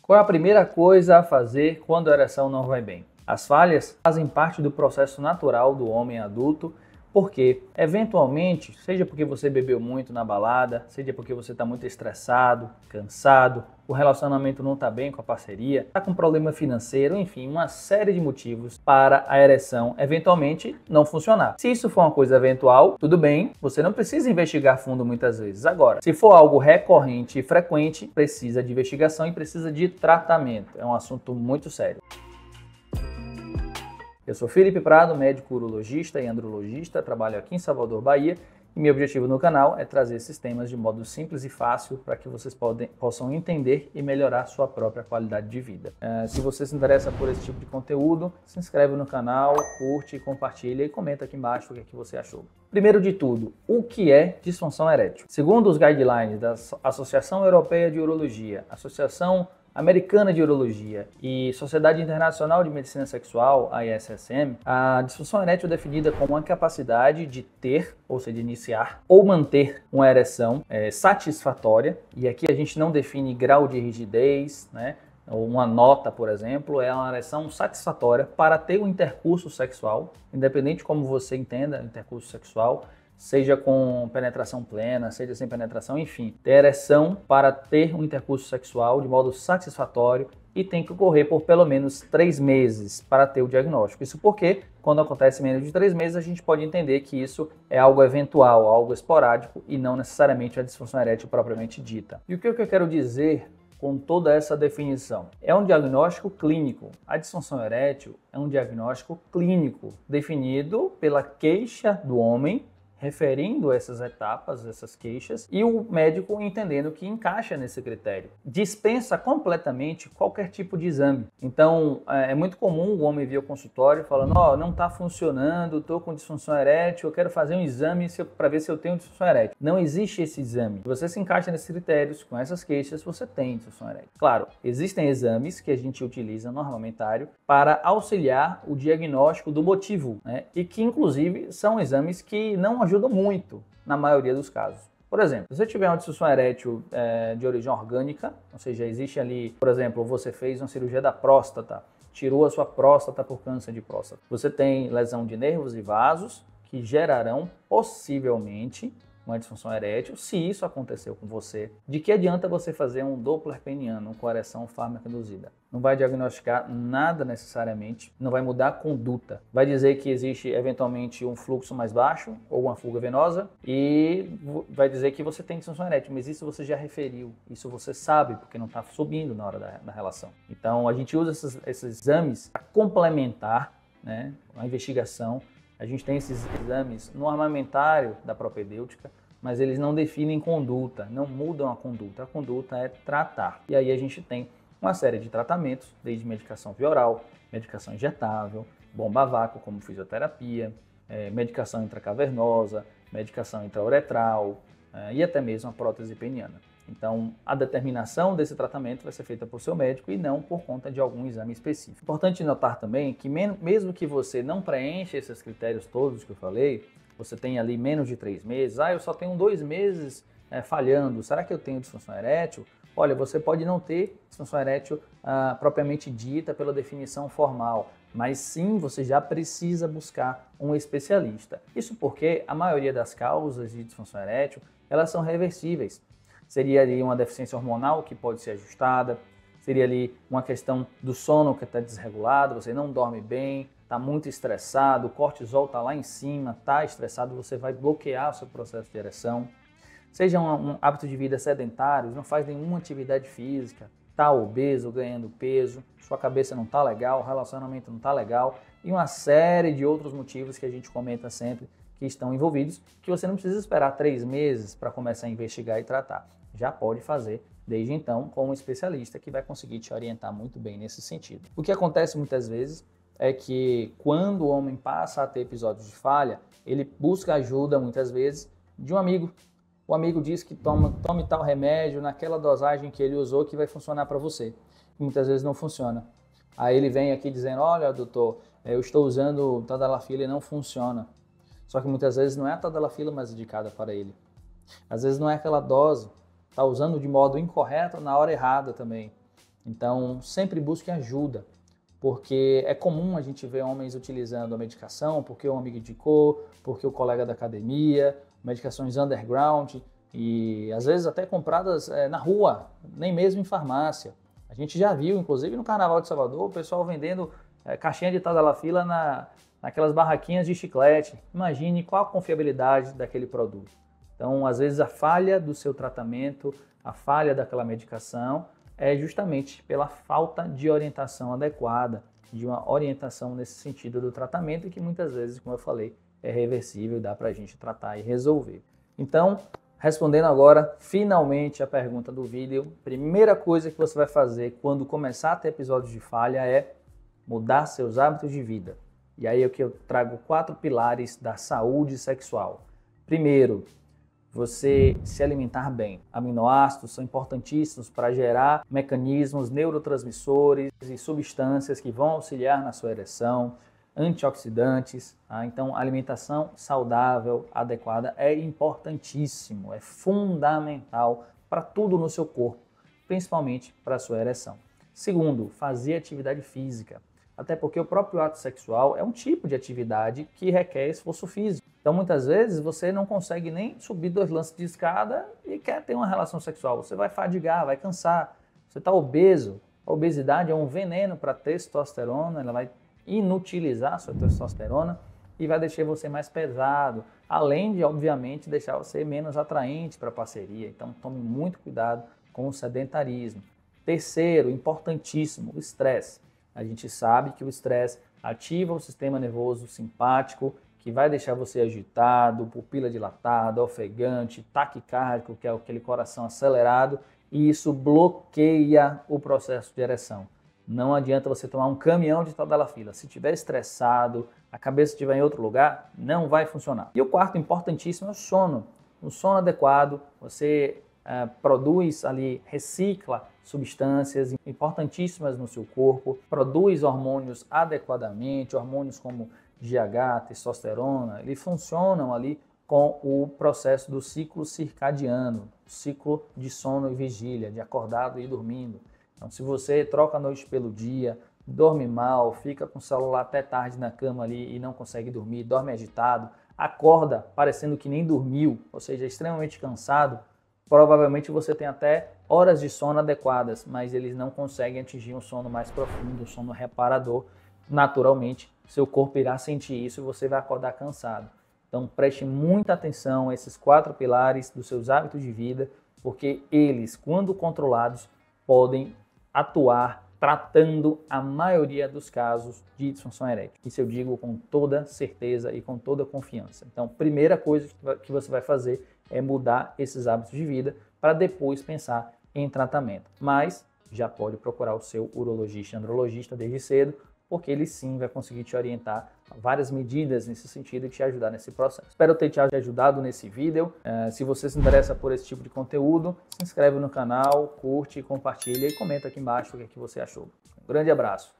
Qual é a primeira coisa a fazer quando a ereção não vai bem? As falhas fazem parte do processo natural do homem adulto, porque, eventualmente, seja porque você bebeu muito na balada, seja porque você está muito estressado, cansado, o relacionamento não está bem com a parceria, está com problema financeiro, enfim, uma série de motivos para a ereção eventualmente não funcionar. Se isso for uma coisa eventual, tudo bem, você não precisa investigar fundo muitas vezes. Agora, se for algo recorrente e frequente, precisa de investigação e precisa de tratamento. É um assunto muito sério. Eu sou Felipe Prado, médico urologista e andrologista, trabalho aqui em Salvador, Bahia, e meu objetivo no canal é trazer esses temas de modo simples e fácil para que vocês possam entender e melhorar sua própria qualidade de vida. Se você se interessa por esse tipo de conteúdo, se inscreve no canal, curte, compartilha e comenta aqui embaixo o que você achou. Primeiro de tudo, o que é disfunção erétil? Segundo os guidelines da Associação Europeia de Urologia, Associação Americana de Urologia e Sociedade Internacional de Medicina Sexual, a ISSM, a disfunção erétil é definida como a capacidade de ter, ou seja, de iniciar ou manter uma ereção satisfatória, e aqui a gente não define grau de rigidez, né? Uma nota, por exemplo, é uma ereção satisfatória para ter um intercurso sexual, independente como você entenda intercurso sexual, seja com penetração plena, seja sem penetração, enfim, ter ereção para ter um intercurso sexual de modo satisfatório e tem que ocorrer por pelo menos 3 meses para ter o diagnóstico. Isso porque, quando acontece menos de 3 meses, a gente pode entender que isso é algo eventual, algo esporádico e não necessariamente a disfunção erétil propriamente dita. E o que eu quero dizer com toda essa definição? É um diagnóstico clínico. A disfunção erétil é um diagnóstico clínico definido pela queixa do homem, referindo essas etapas, essas queixas, e o médico entendendo que encaixa nesse critério. Dispensa completamente qualquer tipo de exame. Então, é muito comum o homem vir ao consultório falando: não está funcionando, estou com disfunção erétil, eu quero fazer um exame para ver se eu tenho disfunção erétil. Não existe esse exame. Se você se encaixa nesses critérios, com essas queixas, você tem disfunção erétil. Claro, existem exames que a gente utiliza no armamentário para auxiliar o diagnóstico do motivo, né? E que, inclusive, são exames que não ajudam muito na maioria dos casos. Por exemplo, se você tiver uma disfunção erétil de origem orgânica, ou seja, existe ali, por exemplo, você fez uma cirurgia da próstata, tirou a sua próstata por câncer de próstata. Você tem lesão de nervos e vasos que gerarão possivelmente uma disfunção erétil. Se isso aconteceu com você, de que adianta você fazer um Doppler peniano com ereção farmacoinduzida? Não vai diagnosticar nada necessariamente, não vai mudar a conduta. Vai dizer que existe eventualmente um fluxo mais baixo ou uma fuga venosa e vai dizer que você tem disfunção erétil, mas isso você já referiu, isso você sabe porque não está subindo na hora da relação. Então a gente usa esses exames para complementar, né, a investigação. A gente tem esses exames no armamentário da propedêutica, mas eles não definem conduta, não mudam a conduta é tratar. E aí a gente tem uma série de tratamentos, desde medicação via oral, medicação injetável, bomba a vácuo como fisioterapia, medicação intracavernosa, medicação intrauretral e até mesmo a prótese peniana. Então, a determinação desse tratamento vai ser feita por seu médico e não por conta de algum exame específico. Importante notar também que mesmo que você não preencha esses critérios todos que eu falei, você tem ali menos de 3 meses, eu só tenho 2 meses falhando, será que eu tenho disfunção erétil? Olha, você pode não ter disfunção erétil propriamente dita pela definição formal, mas sim você já precisa buscar um especialista. Isso porque a maioria das causas de disfunção erétil, elas são reversíveis. Seria ali uma deficiência hormonal que pode ser ajustada, seria ali uma questão do sono que está desregulado, você não dorme bem, está muito estressado, o cortisol está lá em cima, está estressado, você vai bloquear o seu processo de ereção. Seja um hábito de vida sedentário, não faz nenhuma atividade física, está obeso, ganhando peso, sua cabeça não está legal, o relacionamento não está legal e uma série de outros motivos que a gente comenta sempre que estão envolvidos, que você não precisa esperar 3 meses para começar a investigar e tratar. Já pode fazer desde então com um especialista que vai conseguir te orientar muito bem nesse sentido. O que acontece muitas vezes é que quando o homem passa a ter episódios de falha, ele busca ajuda muitas vezes de um amigo. O amigo diz que tome tal remédio naquela dosagem que ele usou que vai funcionar para você. E muitas vezes não funciona. Aí ele vem aqui dizendo: olha, doutor, eu estou usando tadalafila e não funciona. Só que muitas vezes não é a tadalafila mais indicada para ele. Às vezes não é aquela dose, está usando de modo incorreto na hora errada também. Então, sempre busque ajuda, porque é comum a gente ver homens utilizando a medicação porque o amigo indicou, porque o colega da academia, medicações underground e às vezes até compradas na rua, nem mesmo em farmácia. A gente já viu, inclusive no Carnaval de Salvador, o pessoal vendendo caixinha de Tadalafila naquelas barraquinhas de chiclete. Imagine qual a confiabilidade daquele produto. Então, às vezes, a falha do seu tratamento, a falha daquela medicação é justamente pela falta de orientação adequada, de uma orientação nesse sentido do tratamento, que muitas vezes, como eu falei, é reversível, dá para a gente tratar e resolver. Então, respondendo agora finalmente a pergunta do vídeo, primeira coisa que você vai fazer quando começar a ter episódios de falha é mudar seus hábitos de vida. E aí é que eu trago 4 pilares da saúde sexual. Primeiro, você se alimentar bem. Aminoácidos são importantíssimos para gerar mecanismos, neurotransmissores e substâncias que vão auxiliar na sua ereção, antioxidantes. Tá? Então, alimentação saudável, adequada é importantíssimo, é fundamental para tudo no seu corpo, principalmente para a sua ereção. Segundo, fazer atividade física. Até porque o próprio ato sexual é um tipo de atividade que requer esforço físico. Então, muitas vezes, você não consegue nem subir 2 lances de escada e quer ter uma relação sexual. Você vai fadigar, vai cansar. Você está obeso. A obesidade é um veneno para a testosterona, ela vai inutilizar a sua testosterona e vai deixar você mais pesado, além de, obviamente, deixar você menos atraente para a parceria. Então, tome muito cuidado com o sedentarismo. Terceiro, importantíssimo, o estresse. A gente sabe que o estresse ativa o sistema nervoso simpático, que vai deixar você agitado, pupila dilatada, ofegante, taquicárdico, que é aquele coração acelerado, e isso bloqueia o processo de ereção. Não adianta você tomar um caminhão de Tadalafila. Se estiver estressado, a cabeça estiver em outro lugar, não vai funcionar. E o quarto importantíssimo é o sono. Um sono adequado, você produz ali, recicla substâncias importantíssimas no seu corpo, produz hormônios adequadamente, hormônios como GH, testosterona, eles funcionam ali com o processo do ciclo circadiano, ciclo de sono e vigília, de acordado e dormindo. Então, se você troca a noite pelo dia, dorme mal, fica com o celular até tarde na cama ali e não consegue dormir, dorme agitado, acorda parecendo que nem dormiu, ou seja, extremamente cansado, provavelmente você tem até horas de sono adequadas, mas eles não conseguem atingir um sono mais profundo, um sono reparador. Naturalmente, seu corpo irá sentir isso e você vai acordar cansado. Então, preste muita atenção a esses 4 pilares dos seus hábitos de vida, porque eles, quando controlados, podem atuar tratando a maioria dos casos de disfunção erétil. Isso eu digo com toda certeza e com toda confiança. Então, primeira coisa que você vai fazer é mudar esses hábitos de vida para depois pensar em tratamento. Mas já pode procurar o seu urologista e andrologista desde cedo, porque ele sim vai conseguir te orientar várias medidas nesse sentido e te ajudar nesse processo. Espero ter te ajudado nesse vídeo. Se você se interessa por esse tipo de conteúdo, se inscreve no canal, curte, compartilha e comenta aqui embaixo o que você achou. Um grande abraço!